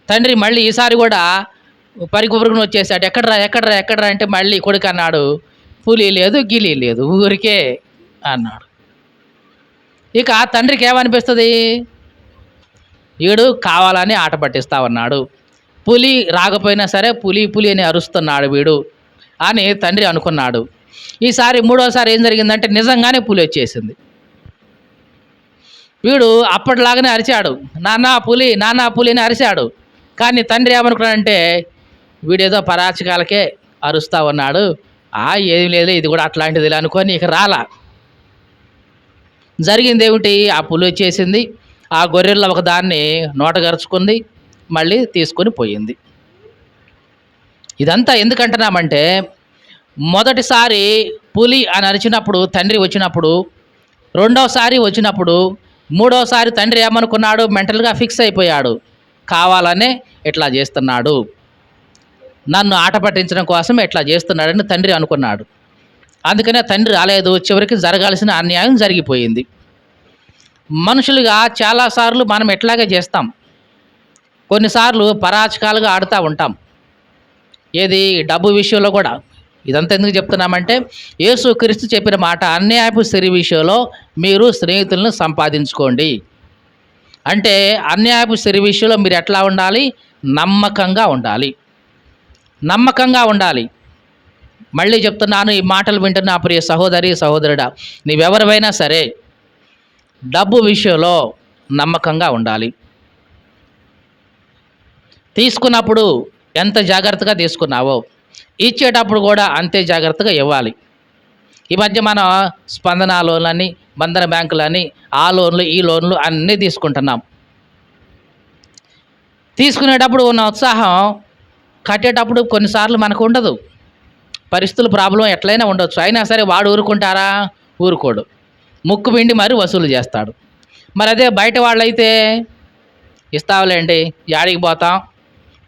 తండ్రి మళ్ళీ ఈసారి కూడా పరిగెత్తుకుని వచ్చేసాడు. ఎక్కడ్రా ఎక్కడ్రా ఎక్కడ్రా అంటే మళ్ళీ కొడుకు అన్నాడు, పులి లేదు గిలి లేదు ఊరికే అన్నాడు. ఇక తండ్రికి ఏమనిపిస్తుంది, వీడు కావాలని ఆట పట్టిస్తా ఉన్నాడు, పులి రాకపోయినా సరే పులి పులి అని అరుస్తున్నాడు వీడు అని తండ్రి అనుకున్నాడు. ఈసారి మూడోసారి ఏం జరిగిందంటే నిజంగానే పులి వచ్చేసింది. వీడు అప్పటిలాగానే అరిచాడు, నానా పులి నానా పులి అని అరిచాడు. కానీ తండ్రి ఏమనుకున్నాడంటే వీడేదో పరాచకాలకే అరుస్తా ఉన్నాడు, ఏం లేదు ఇది కూడా అట్లాంటిది అనుకొని ఇక రాలా. జరిగింది ఏమిటి, ఆ పులి వచ్చేసింది, ఆ గొర్రెల్లో ఒక దాన్ని నోటగరుచుకుంది, మళ్ళీ తీసుకొని పోయింది. ఇదంతా ఎందుకంటున్నామంటే మొదటిసారి పులి అని అరిచినప్పుడు తండ్రి వచ్చినప్పుడు, రెండోసారి వచ్చినప్పుడు, మూడోసారి తండ్రి ఏమనుకున్నాడు, మెంటల్గా ఫిక్స్ అయిపోయాడు, కావాలనే ఇట్లా చేస్తున్నాడు, నన్ను ఆట పట్టించడం కోసం ఇట్లా చేస్తున్నాడని తండ్రి అనుకున్నాడు. అందుకనే తండ్రి రాలేదు, చివరికి జరగాల్సిన అన్యాయం జరిగిపోయింది. మనుషులుగా చాలాసార్లు మనం ఎట్లాగే చేస్తాం, కొన్నిసార్లు పరాచకాలుగా ఆడుతూ ఉంటాం. ఏది, డబ్బు విషయంలో కూడా. ఇదంతా ఎందుకు చెప్తున్నామంటే యేసుక్రీస్తు చెప్పిన మాట, అన్యాయపు సిరి విషయంలో మీరు స్నేహితులను సంపాదించుకోండి అంటే, అన్యాయపు సిరి విషయంలో మీరు ఎట్లా ఉండాలి, నమ్మకంగా ఉండాలి, నమ్మకంగా ఉండాలి. మళ్ళీ చెప్తున్నాను, ఈ మాటలు వింటున్న ప్రియ సహోదరి సహోదరుడా, నీవెవరివైనా సరే డబ్బు విషయంలో నమ్మకంగా ఉండాలి. తీసుకున్నప్పుడు ఎంత జాగ్రత్తగా తీసుకున్నావో ఇచ్చేటప్పుడు కూడా అంతే జాగ్రత్తగా ఇవ్వాలి. ఈ మధ్య మనం స్పందన లోన్లని, బంధన బ్యాంకులని, ఆ లోన్లు ఈ లోన్లు అన్నీ తీసుకుంటున్నాం. తీసుకునేటప్పుడు ఉన్న ఉత్సాహం కట్టేటప్పుడు కొన్నిసార్లు మనకు ఉండదు, పరిస్థితుల ప్రాబ్లం ఎట్లయినా ఉండొచ్చు. అయినా సరే వాడు ఊరుకుంటారా, ఊరుకోడు, ముక్కు పిండి మరి వసూలు చేస్తాడు. మరి అదే బయట వాళ్ళైతే ఇస్తావులేండి, యాడికి పోతాం,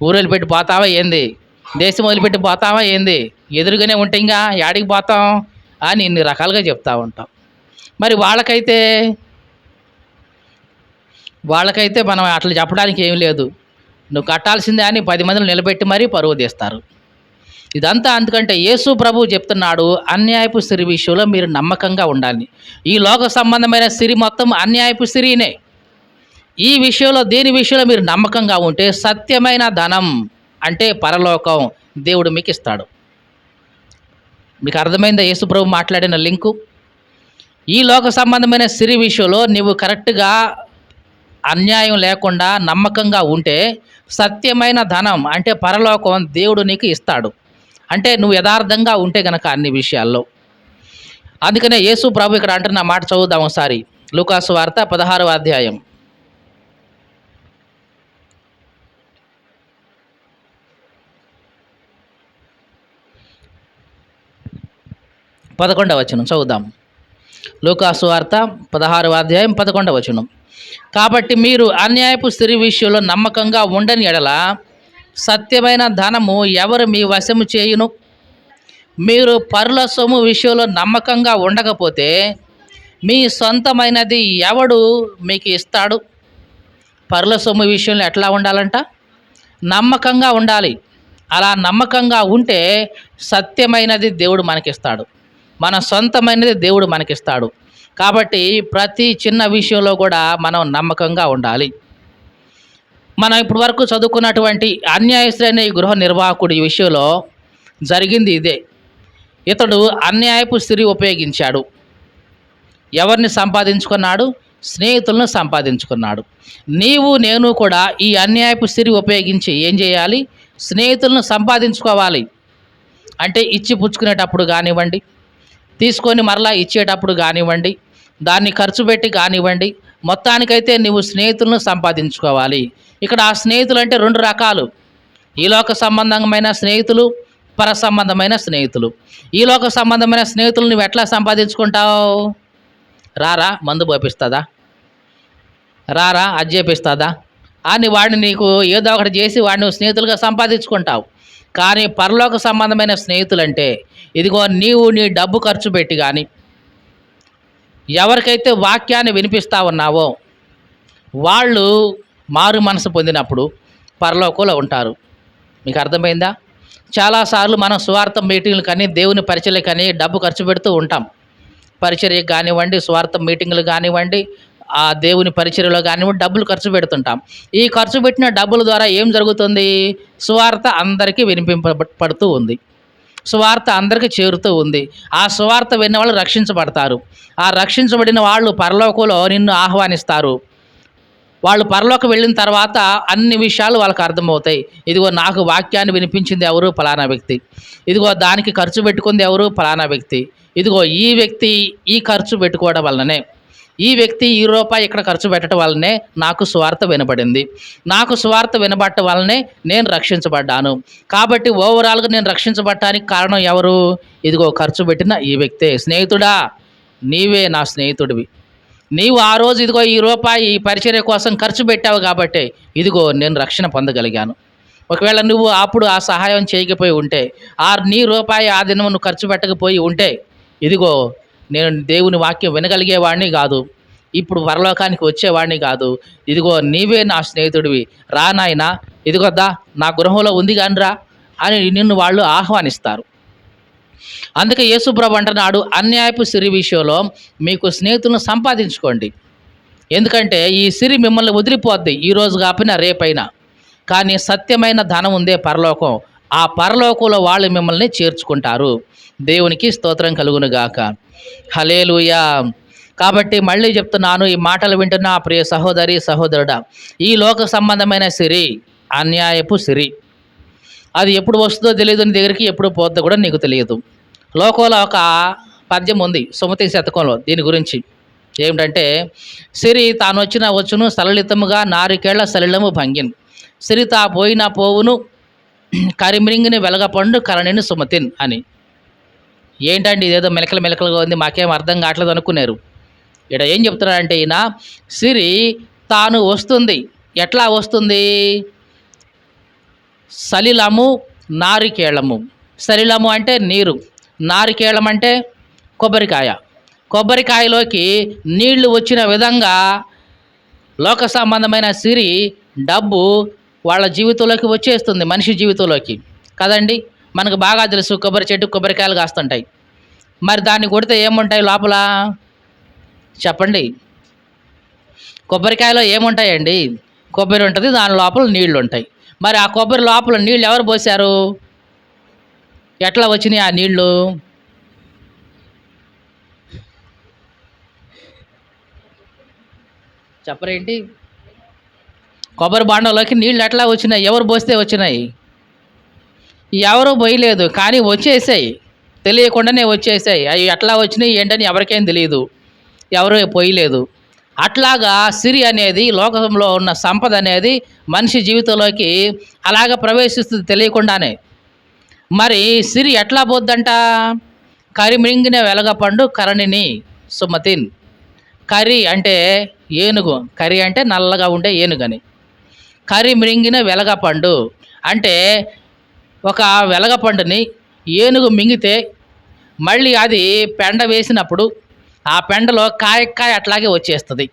ఊరు వదిలిపెట్టి పోతావా ఏంది, దేశం వదిలిపెట్టి పోతావా ఏంది, ఎదురుగానే ఉంటే ఇంకా యాడికి పోతాం అని ఇన్ని రకాలుగా చెప్తూ ఉంటాం. మరి వాళ్ళకైతే మనం అట్లా చెప్పడానికి ఏం లేదు, నువ్వు కట్టాల్సిందే అని 10 మందిని నిలబెట్టి మరీ పరువు తీస్తారు. ఇదంతా అందుకంటే యేసు ప్రభువు చెప్తున్నాడు, అన్యాయపు సిరి విషయంలో మీరు నమ్మకంగా ఉండాలి. ఈ లోక సంబంధమైన సిరి మొత్తం అన్యాయపు సిరినే. ఈ విషయంలో, దేని విషయంలో మీరు నమ్మకంగా ఉంటే సత్యమైన ధనం అంటే పరలోకం దేవుడు మీకు ఇస్తాడు. మీకు అర్థమైందా యేసు ప్రభు మాట్లాడిన లింకు? ఈ లోక సంబంధమైన సిరి విషయంలో నువ్వు కరెక్ట్గా అన్యాయం లేకుండా నమ్మకంగా ఉంటే సత్యమైన ధనం అంటే పరలోకం దేవుడు నీకు ఇస్తాడు. అంటే నువ్వు యథార్థంగా ఉంటే గనక అన్ని విషయాల్లో. అందుకనే యేసు ప్రభు ఇక్కడ అంటున్న మాట చదువుదాం ఒకసారి. లూకాసు వార్త 16వ అధ్యాయం 11వ వచనం చదువుదాం. లూకాసు వార్త 16వ అధ్యాయం 11వ వచనం. కాబట్టి మీరు అన్యాయపు సిరి విషయంలో నమ్మకంగా ఉండని ఎడల సత్యమైన ధనము ఎవరు మీ వశము చేయును? మీరు పరుల సొమ్ము విషయంలో నమ్మకంగా ఉండకపోతే మీ సొంతమైనది ఎవడు మీకు ఇస్తాడు? పరుల సొమ్ము విషయంలో ఎట్లా ఉండాలంట? నమ్మకంగా ఉండాలి. అలా నమ్మకంగా ఉంటే సత్యమైనది దేవుడు మనకిస్తాడు, మన సొంతమైనది దేవుడు మనకిస్తాడు. కాబట్టి ప్రతి చిన్న విషయంలో కూడా మనం నమ్మకంగా ఉండాలి. మనం ఇప్పటి వరకు చదువుకున్నటువంటి అన్యాయస్తులైన ఈ గృహ నిర్వాహకుడి విషయంలో జరిగింది ఇదే. ఇతడు అన్యాయపు సిరి ఉపయోగించాడు. ఎవరిని సంపాదించుకున్నాడు? స్నేహితులను సంపాదించుకున్నాడు. నీవు నేను కూడా ఈ అన్యాయపు సిరి ఉపయోగించి ఏం చేయాలి? స్నేహితులను సంపాదించుకోవాలి. అంటే ఇచ్చి పుచ్చుకునేటప్పుడు కానివ్వండి, తీసుకొని మరలా ఇచ్చేటప్పుడు కానివ్వండి, దాన్ని ఖర్చు పెట్టి కానివ్వండి, మొత్తానికైతే నువ్వు స్నేహితులను సంపాదించుకోవాలి. ఇక్కడ ఆ స్నేహితులు అంటే 2 రకాలు. ఈ లోక సంబంధమైన స్నేహితులు, పర సంబంధమైన స్నేహితులు. ఈ లోక సంబంధమైన స్నేహితులు నువ్వు ఎట్లా సంపాదించుకుంటావు? రారా మందు పోపిస్తుందా, రారా అది చేపిస్తుందా అని వాడిని నీకు ఏదో ఒకటి చేసి వాడిని స్నేహితులుగా సంపాదించుకుంటావు. కానీ పరలోక సంబంధమైన స్నేహితులంటే ఇదిగో నీవు నీ డబ్బు ఖర్చు పెట్టి కానీ ఎవరికైతే వాక్యాన్ని వినిపిస్తా ఉన్నావో వాళ్ళు మారు మనసు పొందినప్పుడు పరలోకంలో ఉంటారు. మీకు అర్థమైందా? చాలాసార్లు మనం సువార్త మీటింగ్లు కానీ దేవుని పరిచర్యలు కానీ డబ్బు ఖర్చు పెడుతూ ఉంటాం. పరిచర్యకు కానివ్వండి, సువార్త మీటింగులు కానివ్వండి, ఆ దేవుని పరిచర్యలో కానివ్వండి డబ్బులు ఖర్చు పెడుతుంటాం. ఈ ఖర్చు పెట్టిన డబ్బుల ద్వారా ఏం జరుగుతుంది? సువార్త అందరికీ వినిపింపబడుతూ ఉంది. సువార్త అందరికీ చేరుతూ ఉంది. ఆ సువార్త విన్న వాళ్ళు రక్షించబడతారు. ఆ రక్షించబడిన వాళ్ళు పరలోకంలో నిన్ను ఆహ్వానిస్తారు. వాళ్ళు పరలోకం వెళ్ళిన తర్వాత అన్ని విషయాలు వాళ్ళకి అర్థమవుతాయి. ఇదిగో నాకు వాక్యాన్ని వినిపించింది ఎవరు? ఫలానా వ్యక్తి. ఇదిగో దానికి ఖర్చు పెట్టుకుంది ఎవరు? ఫలానా వ్యక్తి. ఇదిగో ఈ వ్యక్తి ఈ ఖర్చు పెట్టుకోవడం వల్లనే, ఈ వ్యక్తి ఈ రూపాయి ఇక్కడ ఖర్చు పెట్టడం వల్లనే నాకు సువార్త వినబడింది. నాకు సువార్త వినబడటం వల్లనే నేను రక్షించబడ్డాను. కాబట్టి ఓవరాల్గా నేను రక్షించబడటానికి కారణం ఎవరు? ఇదిగో ఖర్చు పెట్టిన ఈ వ్యక్తే. స్నేహితుడా, నీవే నా స్నేహితుడివి. నీవు ఆ రోజు ఇదిగో ఈ రూపాయి ఈ పరిచర్య కోసం ఖర్చు పెట్టావు కాబట్టి ఇదిగో నేను రక్షణ పొందగలిగాను. ఒకవేళ నువ్వు అప్పుడు ఆ సహాయం చేయకపోయి ఉంటే, నీ రూపాయి ఆ దినం నువ్వు ఖర్చు పెట్టకపోయి ఉంటే ఇదిగో నేను దేవుని వాక్యం వినగలిగేవాడిని కాదు, ఇప్పుడు పరలోకానికి వచ్చేవాడిని కాదు. ఇదిగో నీవే నా స్నేహితుడివి, రా నాయనా, ఇదిగో దా నా గృహంలో ఉంది కానిరా అని నిన్ను వాళ్ళు ఆహ్వానిస్తారు. అందుకే యేసుప్రభు అంటున్నాడు, అన్యాయపు సిరి విషయంలో మీకు స్నేహితులను సంపాదించుకోండి. ఎందుకంటే ఈ సిరి మిమ్మల్ని వదిలిపోద్ది, ఈరోజు కాకపోయినా రేపైనా. కానీ సత్యమైన ధనం ఉందే పరలోకం, ఆ పరలోకంలో వాళ్ళు మిమ్మల్ని చేర్చుకుంటారు. దేవునికి స్తోత్రం కలుగునుగాక. హల్లెలూయా. కాబట్టి మళ్ళీ చెప్తున్నాను, ఈ మాటలు వింటున్న ప్రియ సహోదరి సహోదరుడా, ఈ లోక సంబంధమైన సిరి అన్యాయపు సిరి. అది ఎప్పుడు వస్తుందో తెలియదు, నీ దగ్గరికి ఎప్పుడు పోతుందో కూడా నీకు తెలియదు. లోకంలో ఒక పద్యం ఉంది సుమతి శతకంలో దీని గురించి. ఏమిటంటే, సిరి తాను వచ్చును సలలితముగా నారికేళ్ల సలిలము భంగిన్, సిరి తా పోయినా పోవును కరిమ్రింగిని వెలగపండు కరణిని సుమతిన్ అని. ఏంటండి ఇదేదో మెలకలుగా ఉంది, మాకేం అర్థం కావట్లేదు అనుకున్నారు. ఇక్కడ ఏం చెప్తున్నారంటే ఈయన, సిరి తాను వస్తుంది. ఎట్లా వస్తుంది? సలిలము నారికేళము. సలిలము అంటే నీరు, నారికేళం అంటే కొబ్బరికాయ. కొబ్బరికాయలోకి నీళ్లు వచ్చిన విధంగా లోక సంబంధమైన సిరి డబ్బు వాళ్ళ జీవితంలోకి వచ్చేస్తుంది, మనిషి జీవితంలోకి కదండి. మనకు బాగా తెలుసు, కొబ్బరి చెట్టు కొబ్బరికాయలు కాస్తుంటాయి. మరి దాన్ని కొడితే ఏముంటాయి లోపల చెప్పండి? కొబ్బరికాయలో ఏముంటాయండి? కొబ్బరి ఉంటుంది, దాని లోపల నీళ్లు ఉంటాయి. మరి ఆ కొబ్బరి లోపల నీళ్ళు ఎవరు పోసారు? ఎట్లా వచ్చినాయి ఆ నీళ్ళు? చెప్పరేంటి? కొబ్బరి బాండంలోకి నీళ్ళు ఎట్లా వచ్చినాయి? ఎవరు పోస్తే వచ్చినాయి? ఎవరు పోయలేదు, కానీ వచ్చేసాయి, తెలియకుండానే వచ్చేసాయి. అవి ఎట్లా వచ్చినాయి ఏంటని ఎవరికేం తెలియదు, ఎవరు పోయలేదు. అట్లాగా సిరి అనేది, లోకంలో ఉన్న సంపద అనేది మనిషి జీవితంలోకి అలాగ ప్రవేశిస్తుంది తెలియకుండానే. మరి సిరి ఎట్లా పోద్దంట? కరిమింగిన వెలగపండు కరణిని సుమతిన్. కరి అంటే ఏనుగు, కరి అంటే నల్లగా ఉండే ఏనుగని. కరిమింగిన వెలగపండు అంటే ఒక వెలగపండుని ఏనుగు మింగితే మళ్ళీ అది పెండ వేసినప్పుడు ఆ పెండలో కాయ అట్లాగే వచ్చేస్తుంది.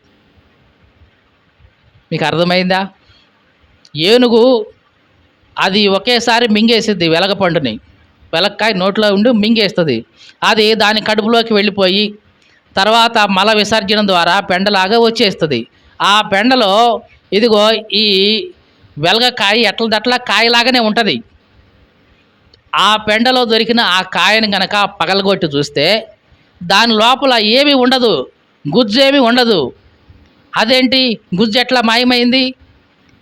మీకు అర్థమైందా? ఏనుగు అది ఒకేసారి మింగేసిద్ది వెలగపండుని, వెలక్కాయ నోట్లో ఉండి మింగేస్తుంది. అది దాని కడుపులోకి వెళ్ళిపోయి తర్వాత మల విసర్జన ద్వారా పెండలాగా వచ్చేస్తుంది. ఆ పెండలో ఇదిగో ఈ వెలగకాయ ఎట్లదట్లా కాయలాగానే ఉంటుంది. ఆ పెండలో దొరికిన ఆ కాయను కనుక పగలగొట్టి చూస్తే దాని లోపల ఏమీ ఉండదు, గుజ్జు ఏమీ ఉండదు. అదేంటి గుజ్జు ఎట్లా మాయమైంది?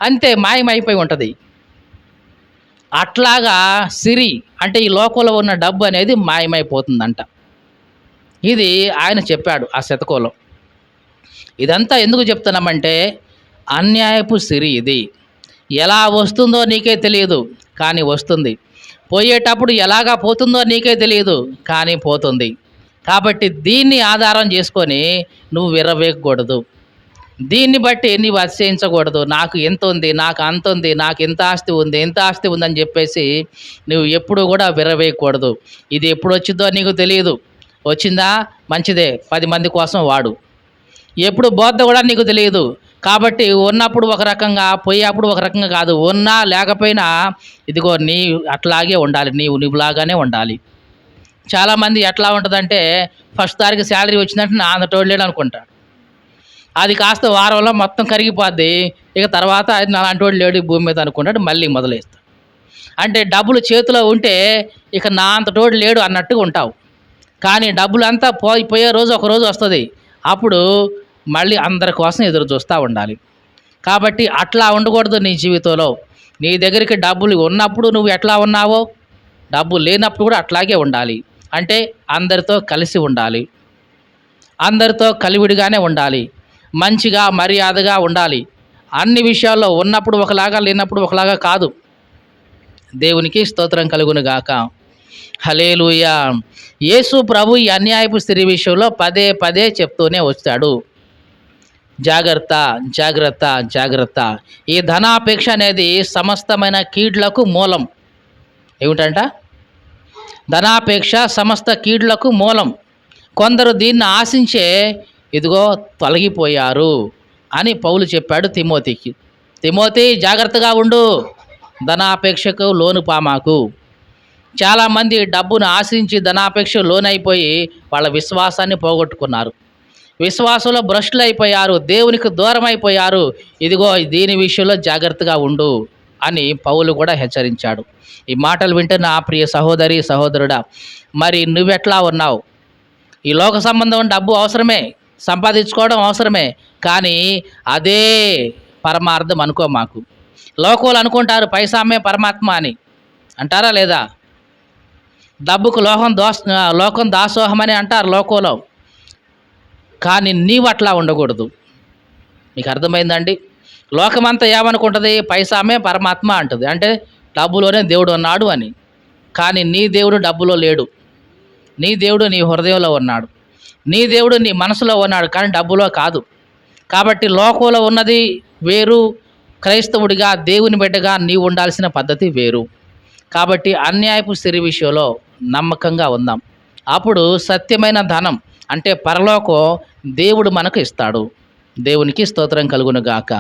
అంతే, మాయమైపోయి ఉంటుంది. అట్లాగా సిరి అంటే ఈ లోకంలో ఉన్న డబ్బు అనేది మాయమైపోతుందంట. ఇది ఆయన చెప్పాడు ఆ శతకంలో. ఇదంతా ఎందుకు చెప్తున్నామంటే, అన్యాయపు సిరి ఇది. ఎలా వస్తుందో నీకే తెలియదు, కానీ వస్తుంది. పోయేటప్పుడు ఎలాగా పోతుందో నీకే తెలియదు, కానీ పోతుంది. కాబట్టి దీన్ని ఆధారం చేసుకొని నువ్వు విర్రవేగకూడదు. దీన్ని బట్టి నీవు అతిశయించకూడదు. నాకు ఎంత ఉంది, నాకు అంత ఉంది, నాకు ఇంత ఆస్తి ఉంది, ఇంత ఆస్తి ఉందని చెప్పేసి నువ్వు ఎప్పుడు కూడా విర్రవీయకూడదు. ఇది ఎప్పుడు వచ్చిందో నీకు తెలియదు. వచ్చిందా మంచిదే, 10 మంది కోసం వాడు. ఎప్పుడు పోద్దో కూడా నీకు తెలియదు. కాబట్టి ఉన్నప్పుడు ఒక రకంగా, పోయేప్పుడు ఒక రకంగా కాదు. ఉన్నా లేకపోయినా ఇదిగో నీ అట్లాగే ఉండాలి. నువ్వులాగానే ఉండాలి. చాలామంది ఎట్లా ఉంటుందంటే ఫస్ట్ తారీఖు శాలరీ వచ్చిందంటే నా అంతటోడు లేడు అనుకుంటాడు. అది కాస్త వారంలో మొత్తం కరిగిపోద్ది. ఇక తర్వాత అది నాలాంటోడు లేడు ఈ భూమి మీద అనుకుంటాడు, మళ్ళీ మొదలేస్తాడు. అంటే డబ్బులు చేతిలో ఉంటే ఇక నా అంతటోడు లేడు అన్నట్టుగా ఉంటావు. కానీ డబ్బులంతా పోయే రోజు ఒక రోజు వస్తుంది. అప్పుడు మళ్ళీ అందరి కోసం ఎదురు చూస్తూ ఉండాలి. కాబట్టి అట్లా ఉండకూడదు నీ జీవితంలో. నీ దగ్గరికి డబ్బులు ఉన్నప్పుడు నువ్వు ఎట్లా ఉన్నావో, డబ్బు లేనప్పుడు కూడా అట్లాగే ఉండాలి. అంటే అందరితో కలిసి ఉండాలి, అందరితో కలివిడిగానే ఉండాలి, మంచిగా మర్యాదగా ఉండాలి. అన్ని విషయాల్లో ఉన్నప్పుడు ఒకలాగా, లేనప్పుడు ఒకలాగా కాదు. దేవునికి స్తోత్రం కలుగునుగాక. హల్లెలూయా. యేసు ప్రభు ఈ అన్యాయపు స్త్రీ విషయంలో పదే పదే చెప్తూనే వచ్చాడు, జాగ్రత్త, జాగ్రత్త, జాగ్రత్త. ఈ ధనాపేక్ష అనేది సమస్తమైన కీడ్లకు మూలం. ఏమిటంట? ధనాపేక్ష సమస్త కీడ్లకు మూలం. కొందరు దీన్ని ఆశించే ఇదిగో తొలగిపోయారు అని పౌలు చెప్పాడు తిమోతికి. తిమోతి జాగ్రత్తగా ఉండు, ధనాపేక్షకు లోను పామాకు. చాలామంది డబ్బును ఆశించి ధనాపేక్ష లోనైపోయి వాళ్ళ విశ్వాసాన్ని పోగొట్టుకున్నారు. విశ్వాసంలో భ్రష్టులు అయిపోయారు, దేవునికి దూరం అయిపోయారు. ఇదిగో దీని విషయంలో జాగ్రత్తగా ఉండు అని పౌలు కూడా హెచ్చరించాడు. ఈ మాటలు వింటే నా ప్రియ సహోదరి సహోదరుడా, మరి నువ్వెట్లా ఉన్నావు? ఈ లోక సంబంధం డబ్బు అవసరమే, సంపాదించుకోవడం అవసరమే, కానీ అదే పరమార్థం అనుకో మాకు. లోకంలో అనుకుంటారు పైసామే పరమాత్మ అని, అంటారా లేదా? డబ్బుకు లోకం దాసోహమని అంటారు లోకంలో. కానీ నీవు అట్లా ఉండకూడదు. మీకు అర్థమైందండి? లోకమంతా ఏమనుకుంటుంది? పైసామే పరమాత్మ అంటుంది. అంటే డబ్బులోనే దేవుడు ఉన్నాడు అని. కానీ నీ దేవుడు డబ్బులో లేడు. నీ దేవుడు నీ హృదయంలో ఉన్నాడు. నీ దేవుడు నీ మనసులో ఉన్నాడు, కానీ డబ్బులో కాదు. కాబట్టి లోకంలో ఉన్నది వేరు, క్రైస్తవుడిగా దేవుని బిడ్డగా నీవు ఉండాల్సిన పద్ధతి వేరు. కాబట్టి అన్యాయపు స్త్రీ విషయంలో నమ్మకంగా ఉందాం. అప్పుడు సత్యమైన ధనం అంటే పరలోకం దేవుడు మనకు ఇస్తాడు. దేవునికి స్తోత్రం కలుగునుగాక.